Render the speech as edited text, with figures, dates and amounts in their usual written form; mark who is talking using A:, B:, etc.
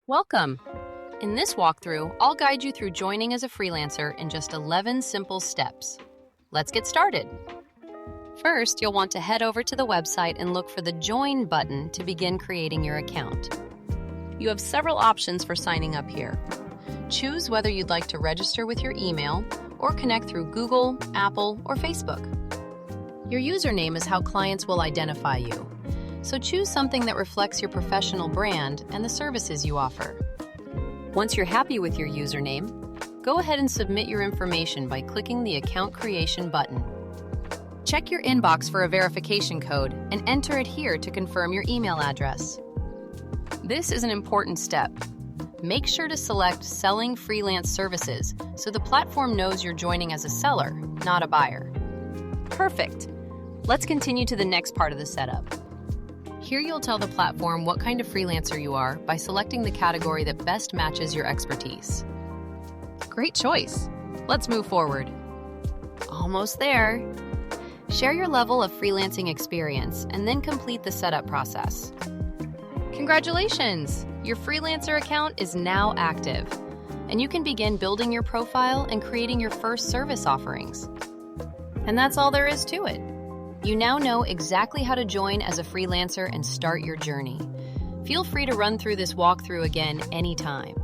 A: Welcome! In this walkthrough, I'll guide you through joining as a freelancer in just 11 simple steps. Let's get started. First, you'll want to head over to the website and look for the Join button to begin creating your account. You have several options for signing up here. Choose whether you'd like to register with your email or connect through Google, Apple, or Facebook. Your username is how clients will identify you, so choose something that reflects your professional brand and the services you offer. Once you're happy with your username, go ahead and submit your information by clicking the Account Creation button. Check your inbox for a verification code and enter it here to confirm your email address. This is an important step. Make sure to select Selling Freelance Services so the platform knows you're joining as a seller, not a buyer. Perfect. Let's continue to the next part of the setup. Here you'll tell the platform what kind of freelancer you are by selecting the category that best matches your expertise. Great choice. Let's move forward. Almost there. Share your level of freelancing experience and then complete the setup process. Congratulations! Your freelancer account is now active, and you can begin building your profile and creating your first service offerings. And that's all there is to it. You now know exactly how to join as a freelancer and start your journey. Feel free to run through this walkthrough again anytime.